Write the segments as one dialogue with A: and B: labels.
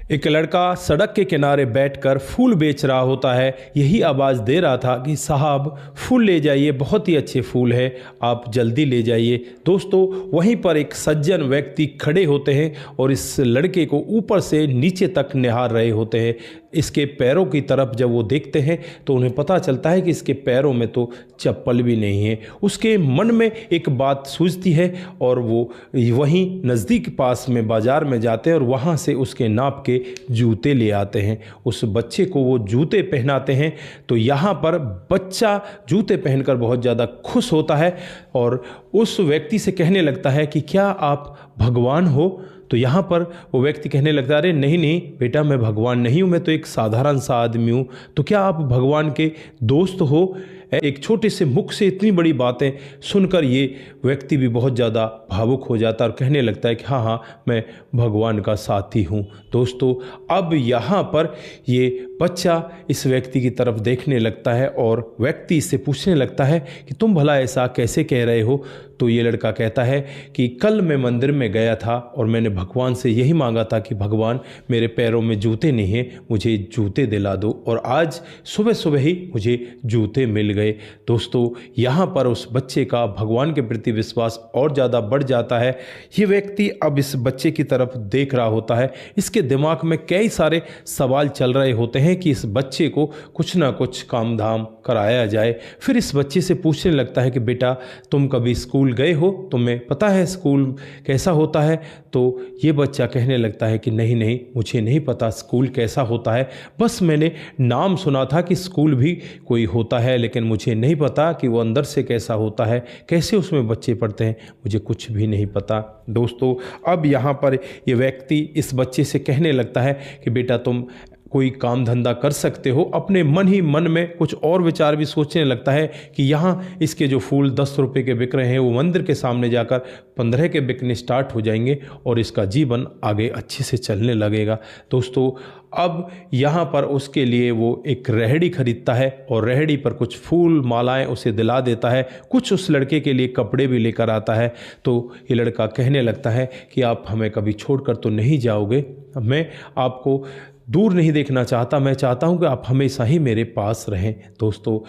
A: एक लड़का सड़क के किनारे बैठकर फूल बेच रहा होता है। यही आवाज़ दे रहा था कि साहब फूल ले जाइए, बहुत ही अच्छे फूल है, आप जल्दी ले जाइए। दोस्तों, वहीं पर एक सज्जन व्यक्ति खड़े होते हैं और इस लड़के को ऊपर से नीचे तक निहार रहे होते हैं। इसके पैरों की तरफ जब वो देखते हैं तो उन्हें पता चलता है कि इसके पैरों में तो चप्पल भी नहीं है। उसके मन में एक बात सूझती है और वो वहीं नज़दीक पास में बाज़ार में जाते हैं और वहाँ से उसके नाप के जूते ले आते हैं। उस बच्चे को वो जूते पहनाते हैं तो यहाँ पर बच्चा जूते पहनकर बहुत ज़्यादा खुश होता है और उस व्यक्ति से कहने लगता है कि क्या आप भगवान हो? तो यहाँ पर वो व्यक्ति कहने लगता है, अरे नहीं नहीं बेटा, मैं भगवान नहीं हूँ, मैं तो एक साधारण सा आदमी हूँ। तो क्या आप भगवान के दोस्त हो? एक छोटे से मुख से इतनी बड़ी बातें सुनकर ये व्यक्ति भी बहुत ज़्यादा भावुक हो जाता है और कहने लगता है कि हाँ हाँ, मैं भगवान का साथी हूँ। दोस्तों, अब यहाँ पर ये बच्चा इस व्यक्ति की तरफ देखने लगता है और व्यक्ति इससे पूछने लगता है कि तुम भला ऐसा कैसे कह रहे हो? तो ये लड़का कहता है कि कल मैं मंदिर में गया था और मैंने भगवान से यही मांगा था कि भगवान, मेरे पैरों में जूते नहीं हैं, मुझे जूते दिला दो, और आज सुबह सुबह ही मुझे जूते मिल गए। दोस्तों, यहाँ पर उस बच्चे का भगवान के प्रति विश्वास और ज़्यादा बढ़ जाता है। ये व्यक्ति अब इस बच्चे की तरफ देख रहा होता है। इसके दिमाग में कई सारे सवाल चल रहे होते हैं कि इस बच्चे को कुछ ना कुछ काम धाम कराया जाए। फिर इस बच्चे से पूछने लगता है कि बेटा, तुम कभी स्कूल गए हो? तुम्हें पता है स्कूल कैसा होता है? तो ये बच्चा कहने लगता है कि नहीं नहीं, मुझे नहीं पता स्कूल कैसा होता है, बस मैंने नाम सुना था कि स्कूल भी कोई होता है, लेकिन मुझे नहीं पता कि वो अंदर से कैसा होता है, कैसे उसमें बच्चे पढ़ते हैं, मुझे कुछ भी नहीं पता। दोस्तों, अब यहाँ पर ये व्यक्ति इस बच्चे से कहने लगता है कि बेटा, तुम कोई काम धंधा कर सकते हो। अपने मन ही मन में कुछ और विचार भी सोचने लगता है कि यहाँ इसके जो फूल 10 रुपये के बिक रहे हैं वो मंदिर के सामने जाकर 15 के बिकने स्टार्ट हो जाएंगे और इसका जीवन आगे अच्छे से चलने लगेगा। दोस्तों, अब यहाँ पर उसके लिए वो एक रेहड़ी खरीदता है और रेहड़ी पर कुछ फूल मालाएं उसे दिला देता है, कुछ उस लड़के के लिए कपड़े भी लेकर आता है। तो ये लड़का कहने लगता है कि आप हमें कभी छोड़कर तो नहीं जाओगे, मैं आपको दूर नहीं देखना चाहता, मैं चाहता हूं कि आप हमेशा ही मेरे पास रहें। दोस्तों,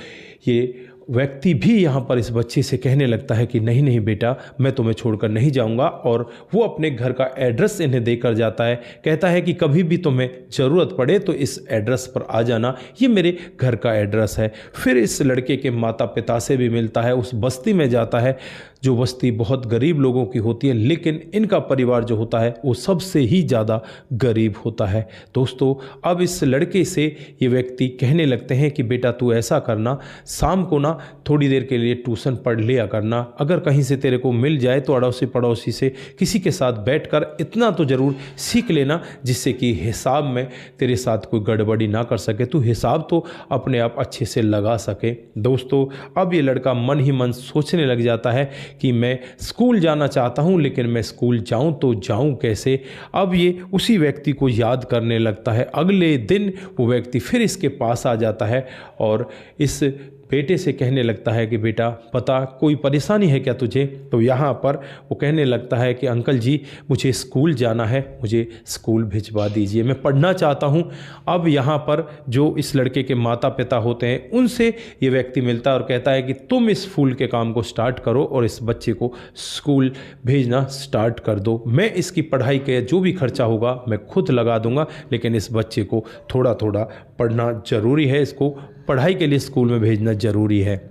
A: ये व्यक्ति भी यहाँ पर इस बच्चे से कहने लगता है कि नहीं नहीं बेटा, मैं तुम्हें छोड़कर नहीं जाऊँगा, और वो अपने घर का एड्रेस इन्हें देकर जाता है। कहता है कि कभी भी तुम्हें ज़रूरत पड़े तो इस एड्रेस पर आ जाना, ये मेरे घर का एड्रेस है। फिर इस लड़के के माता पिता से भी मिलता है, उस बस्ती में जाता है जो बस्ती बहुत गरीब लोगों की होती है, लेकिन इनका परिवार जो होता है वो सबसे ही ज़्यादा गरीब होता है। दोस्तों, अब इस लड़के से ये व्यक्ति कहने लगते हैं कि बेटा, तू ऐसा करना, शाम को ना थोड़ी देर के लिए ट्यूशन पढ़ लिया करना, अगर कहीं से तेरे को मिल जाए तो अड़ोसी पड़ोसी से किसी के साथ बैठकर इतना तो ज़रूर सीख लेना जिससे कि हिसाब में तेरे साथ कोई गड़बड़ी ना कर सके, तू हिसाब तो अपने आप अच्छे से लगा सके। दोस्तों, अब ये लड़का मन ही मन सोचने लग जाता है कि मैं स्कूल जाना चाहता हूँ, लेकिन मैं स्कूल जाऊँ तो जाऊँ कैसे? अब ये उसी व्यक्ति को याद करने लगता है। अगले दिन वो व्यक्ति फिर इसके पास आ जाता है और इस बेटे से कहने लगता है कि बेटा, पता कोई परेशानी है क्या तुझे? तो यहाँ पर वो कहने लगता है कि अंकल जी, मुझे स्कूल जाना है, मुझे स्कूल भिजवा दीजिए, मैं पढ़ना चाहता हूँ। अब यहाँ पर जो इस लड़के के माता पिता होते हैं उनसे ये व्यक्ति मिलता है और कहता है कि तुम इस फूल के काम को स्टार्ट करो और इस बच्चे को स्कूल भेजना स्टार्ट कर दो। मैं इसकी पढ़ाई के जो भी खर्चा होगा मैं खुद लगा दूंगा, लेकिन इस बच्चे को थोड़ा थोड़ा पढ़ना ज़रूरी है, इसको पढ़ाई के लिए स्कूल में भेजना ज़रूरी है।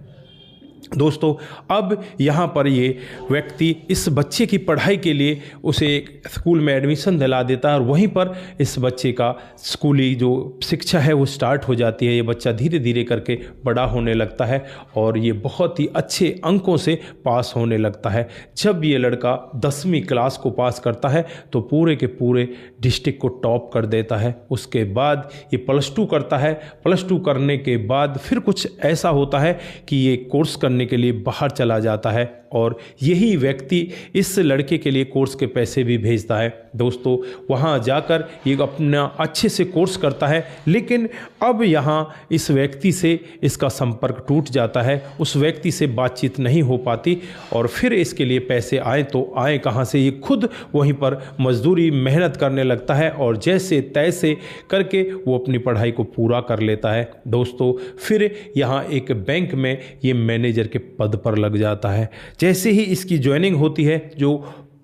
A: दोस्तों, अब यहाँ पर ये व्यक्ति इस बच्चे की पढ़ाई के लिए उसे एक स्कूल में एडमिशन दिला देता है और वहीं पर इस बच्चे का स्कूली जो शिक्षा है वो स्टार्ट हो जाती है। ये बच्चा धीरे धीरे करके बड़ा होने लगता है और ये बहुत ही अच्छे अंकों से पास होने लगता है। जब ये लड़का 10वीं क्लास को पास करता है तो पूरे के पूरे डिस्ट्रिक्ट को टॉप कर देता है। उसके बाद ये +2 करता है। +2 करने के बाद फिर कुछ ऐसा होता है कि ये कोर्स करने के लिए बाहर चला जाता है और यही व्यक्ति इस लड़के के लिए कोर्स के पैसे भी भेजता है। दोस्तों वहाँ जाकर ये अपना अच्छे से कोर्स करता है, लेकिन अब यहाँ इस व्यक्ति से इसका संपर्क टूट जाता है, उस व्यक्ति से बातचीत नहीं हो पाती और फिर इसके लिए पैसे आए तो आए कहाँ से। ये खुद वहीं पर मजदूरी मेहनत करने लगता है और जैसे तैसे करके वो अपनी पढ़ाई को पूरा कर लेता है। दोस्तों फिर यहाँ एक बैंक में ये मैनेजर के पद पर लग जाता है। जैसे ही इसकी ज्वाइनिंग होती है, जो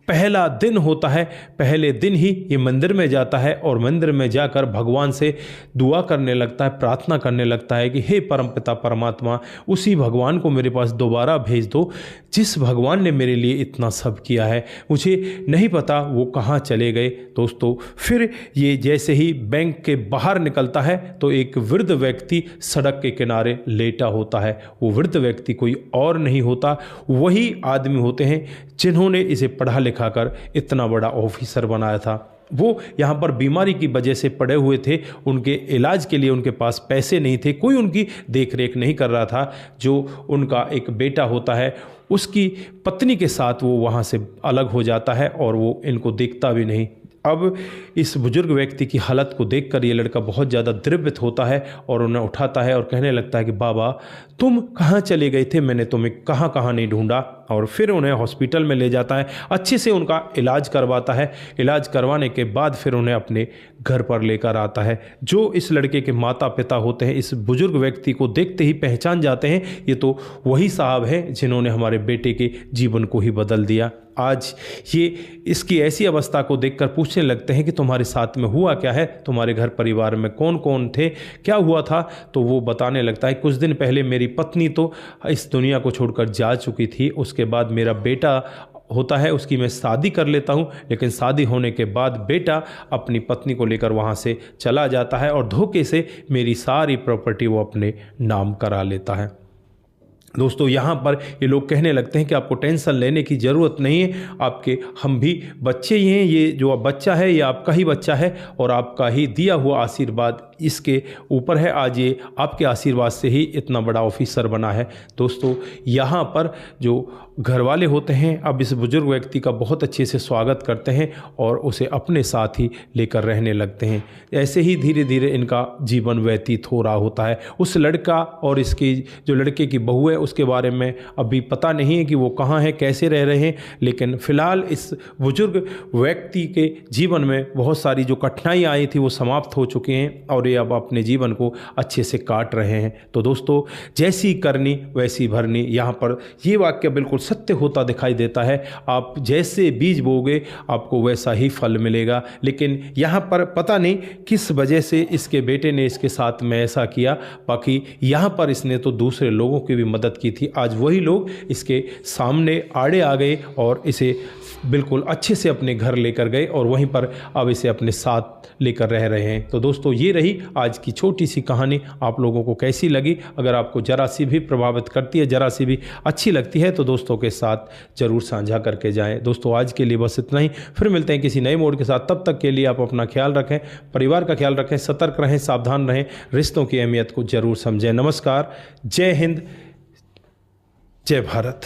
A: पहला दिन होता है, पहले दिन ही ये मंदिर में जाता है और मंदिर में जाकर भगवान से दुआ करने लगता है, प्रार्थना करने लगता है कि हे परमपिता परमात्मा, उसी भगवान को मेरे पास दोबारा भेज दो जिस भगवान ने मेरे लिए इतना सब किया है। मुझे नहीं पता वो कहाँ चले गए। दोस्तों फिर ये जैसे ही बैंक के बाहर निकलता है तो एक वृद्ध व्यक्ति सड़क के किनारे लेटा होता है। वो वृद्ध व्यक्ति कोई और नहीं होता, वही आदमी होते हैं जिन्होंने इसे पढ़ा लिखा कर इतना बड़ा ऑफिसर बनाया था। वो यहाँ पर बीमारी की वजह से पड़े हुए थे, उनके इलाज के लिए उनके पास पैसे नहीं थे, कोई उनकी देख रेख नहीं कर रहा था। जो उनका एक बेटा होता है उसकी पत्नी के साथ वो वहाँ से अलग हो जाता है और वो इनको देखता भी नहीं। अब इस बुजुर्ग व्यक्ति की हालत को देखकर ये लड़का बहुत ज़्यादा द्रवित होता है और उन्हें उठाता है और कहने लगता है कि बाबा तुम कहाँ चले गए थे, मैंने तुम्हें कहाँ कहाँ नहीं ढूंढा। और फिर उन्हें हॉस्पिटल में ले जाता है, अच्छे से उनका इलाज करवाता है। इलाज करवाने के बाद फिर उन्हें अपने घर पर लेकर आता है। जो इस लड़के के माता पिता होते हैं इस बुजुर्ग व्यक्ति को देखते ही पहचान जाते हैं, ये तो वही साहब हैं जिन्होंने हमारे बेटे के जीवन को ही बदल दिया। आज ये इसकी ऐसी अवस्था को देखकर पूछने लगते हैं कि तुम्हारे साथ में हुआ क्या है, तुम्हारे घर परिवार में कौन कौन थे, क्या हुआ था। तो वो बताने लगता है कुछ दिन पहले मेरी पत्नी तो इस दुनिया को छोड़कर जा चुकी थी, उसके बाद मेरा बेटा होता है, उसकी मैं शादी कर लेता हूँ, लेकिन शादी होने के बाद बेटा अपनी पत्नी को लेकर वहाँ से चला जाता है और धोखे से मेरी सारी प्रॉपर्टी वो अपने नाम करा लेता है। दोस्तों यहाँ पर ये लोग कहने लगते हैं कि आपको टेंशन लेने की ज़रूरत नहीं है, आपके हम भी बच्चे ही हैं, ये जो बच्चा है ये आपका ही बच्चा है और आपका ही दिया हुआ आशीर्वाद इसके ऊपर है। आज ये आपके आशीर्वाद से ही इतना बड़ा ऑफिसर बना है। दोस्तों यहाँ पर जो घर वाले होते हैं अब इस बुजुर्ग व्यक्ति का बहुत अच्छे से स्वागत करते हैं और उसे अपने साथ ही लेकर रहने लगते हैं। ऐसे ही धीरे धीरे इनका जीवन व्यतीत हो रहा होता है। उस लड़का और इसकी जो लड़के की बहू है उसके बारे में अभी पता नहीं है कि वो कहाँ है, कैसे रह रहे हैं, लेकिन फ़िलहाल इस बुजुर्ग व्यक्ति के जीवन में बहुत सारी जो कठिनाइयाँ आई थी वो समाप्त हो चुकी हैं और ये अब अपने जीवन को अच्छे से काट रहे हैं। तो दोस्तों जैसी करनी वैसी भरनी, यहाँ पर ये वाक्य बिल्कुल सत्य होता दिखाई देता है। आप जैसे बीज बोगे आपको वैसा ही फल मिलेगा। लेकिन यहाँ पर पता नहीं किस वजह से इसके बेटे ने इसके साथ में ऐसा किया, बाकी यहाँ पर इसने तो दूसरे लोगों की भी मदद की थी। आज वही लोग इसके सामने आड़े आ गए और इसे बिल्कुल अच्छे से अपने घर लेकर गए और वहीं पर अब इसे अपने साथ लेकर रह रहे हैं। तो दोस्तों ये रही आज की छोटी सी कहानी। आप लोगों को कैसी लगी? अगर आपको जरा सी भी प्रभावित करती है, जरा सी भी अच्छी लगती है तो दोस्तों के साथ ज़रूर साझा करके जाएं। दोस्तों आज के लिए बस इतना ही, फिर मिलते हैं किसी नए मोड के साथ। तब तक के लिए आप अपना ख्याल रखें, परिवार का ख्याल रखें, सतर्क रहें, सावधान रहें, रिश्तों की अहमियत को ज़रूर समझें। नमस्कार, जय हिंद, जय भारत।